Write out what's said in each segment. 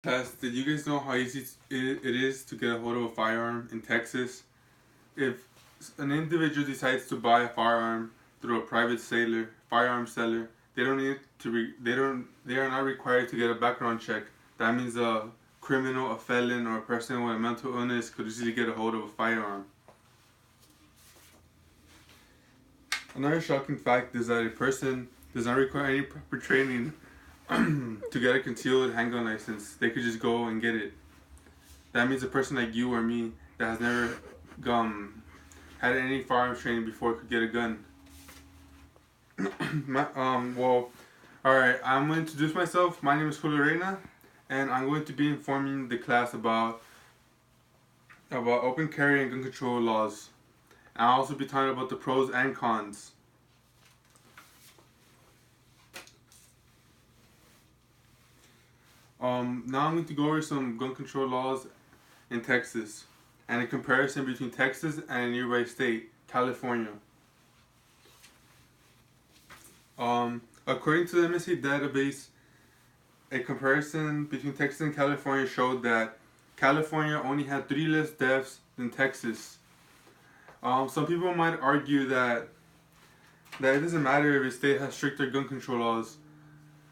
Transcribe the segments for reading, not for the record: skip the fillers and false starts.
Did you guys know how easy it is to get a hold of a firearm in Texas? If an individual decides to buy a firearm through a private firearm seller, they don't need to they are not required to get a background check. That means a criminal, a felon, or a person with a mental illness could easily get a hold of a firearm. Another shocking fact is that a person does not require any proper training to get a concealed handgun license. They could just go and get it. That means a person like you or me that has never had any firearms training before could get a gun. Alright, I'm going to introduce myself. My name is Julio.R, and I'm going to be informing the class about open carry and gun control laws. I'll also be talking about the pros and cons. Now I'm going to go over some gun control laws in Texas and a comparison between Texas and a nearby state, California. According to the MSA database, a comparison between Texas and California showed that California only had 3 less deaths than Texas. Some people might argue that it doesn't matter if a state has stricter gun control laws.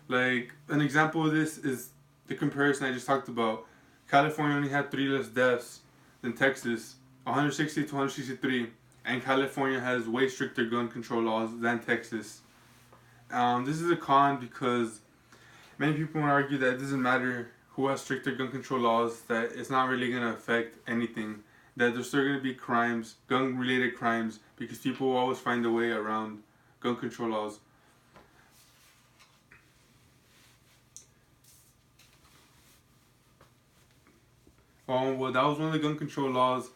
Like, an example of this is the comparison I just talked about. California only had 3 less deaths than Texas, 160 to 163, and California has way stricter gun control laws than Texas. This is a con because many people would argue that it doesn't matter who has stricter gun control laws, that it's not really going to affect anything, that there's still going to be crimes, gun-related crimes, because people will always find a way around gun control laws. Well, that was one of the gun control laws.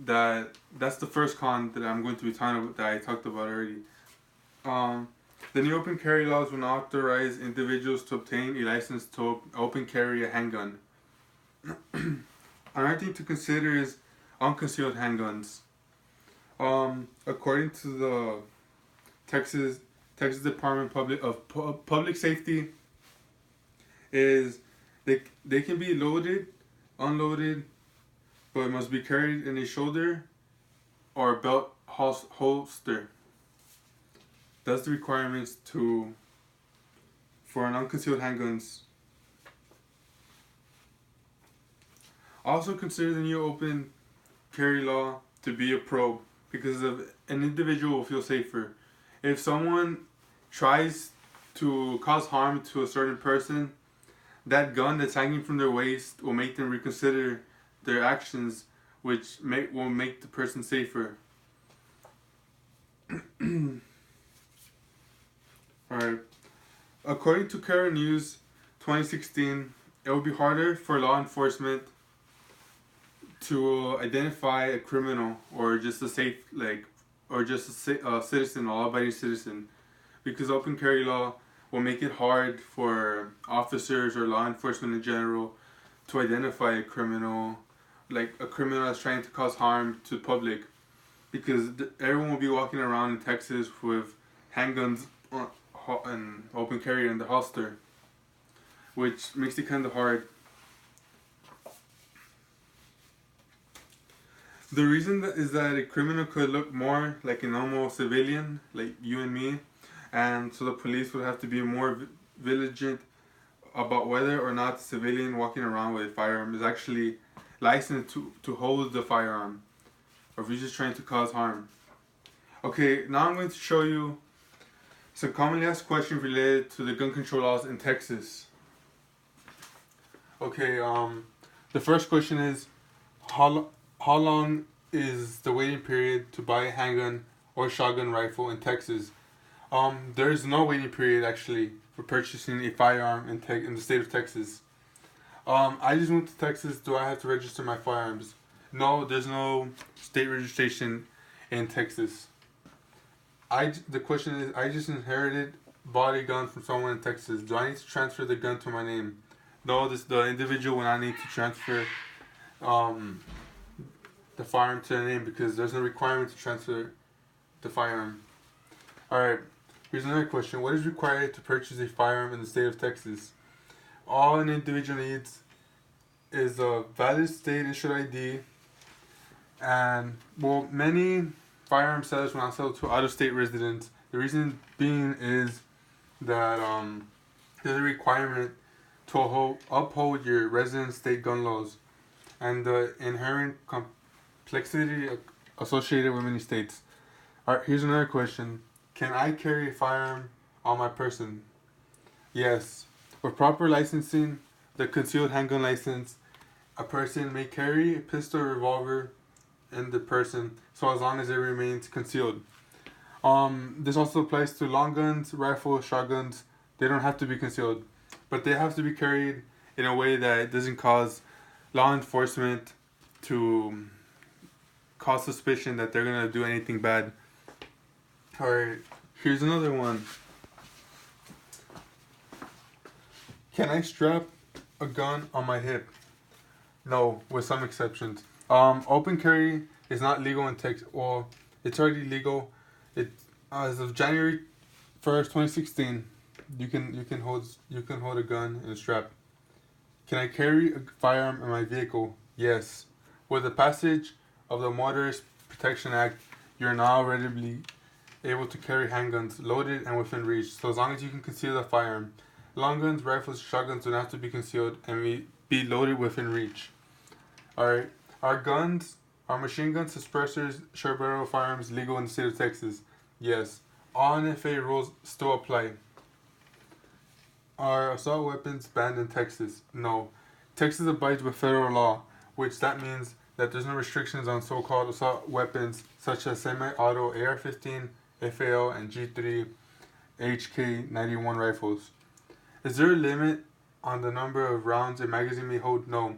That's the first con that I'm going to be talking about that I talked about already. The new open carry laws will not authorize individuals to obtain a license to open carry a handgun. Another thing to consider is unconcealed handguns. According to the Texas Department of Public Safety, is they can be loaded, unloaded, but must be carried in a shoulder or belt holster. That's the requirements for an unconcealed handguns. Also consider the new open carry law to be a pro because an individual will feel safer. If someone tries to cause harm to a certain person, that gun that's hanging from their waist will make them reconsider their actions, which will make the person safer. Alright. According to Current News 2016, it will be harder for law enforcement to identify a criminal or just a citizen, a law-abiding citizen, because open carry law will make it hard for officers or law enforcement in general to identify a criminal, like a criminal that's trying to cause harm to the public, because everyone will be walking around in Texas with handguns and open carry in the holster, which makes it kind of hard. The reason is that a criminal could look more like a normal civilian, like you and me, and so the police would have to be more vigilant about whether or not the civilian walking around with a firearm is actually licensed to hold the firearm, or if he's just trying to cause harm. Okay, now I'm going to show you some commonly asked questions related to the gun control laws in Texas. Okay, the first question is, how long is the waiting period to buy a handgun or shotgun rifle in Texas? There is no waiting period actually for purchasing a firearm in the state of Texas. I just moved to Texas. Do I have to register my firearms? No, there's no state registration in Texas. The question is, I just bought a gun from someone in Texas. Do I need to transfer the gun to my name? No, the individual will not need to transfer the firearm to their name because there's no requirement to transfer the firearm. Alright, here's another question. What is required to purchase a firearm in the state of Texas? All an individual needs is a valid state issued ID, and well, many firearm sellers will not sell to out of state residents. The reason being is that there's a requirement to uphold your resident state gun laws and the inherent complexity associated with many states. Alright, here's another question. Can I carry a firearm on my person? Yes. With proper licensing, the concealed handgun license, a person may carry a pistol or revolver in the person, so as long as it remains concealed. This also applies to long guns, rifles, shotguns. They don't have to be concealed, but they have to be carried in a way that doesn't cause law enforcement to cause suspicion that they're gonna do anything bad. Alright, here's another one. Can I strap a gun on my hip? No, with some exceptions. Open carry is not legal in Texas. Well, it's already legal. It as of January 1st, 2016. You can hold a gun in a strap. Can I carry a firearm in my vehicle? Yes. With the passage of the Motorist Protection Act, you are now readily able to carry handguns loaded and within reach, so as long as you can conceal the firearm. Long guns, rifles, shotguns don't have to be concealed and be loaded within reach. Alright, are machine guns, suppressors, short barrel firearms legal in the state of Texas? Yes. All NFA rules still apply. Are assault weapons banned in Texas? No. Texas abides with federal law, which that means that there's no restrictions on so-called assault weapons such as semi-auto AR-15, FAL, and G3 HK91 rifles. Is there a limit on the number of rounds a magazine may hold? No.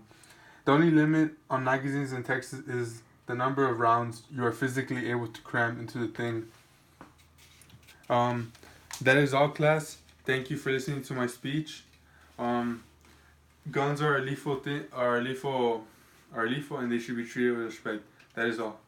The only limit on magazines in Texas is the number of rounds you are physically able to cram into the thing. That is all, class. Thank you for listening to my speech. Guns are lethal, and they should be treated with respect. That is all.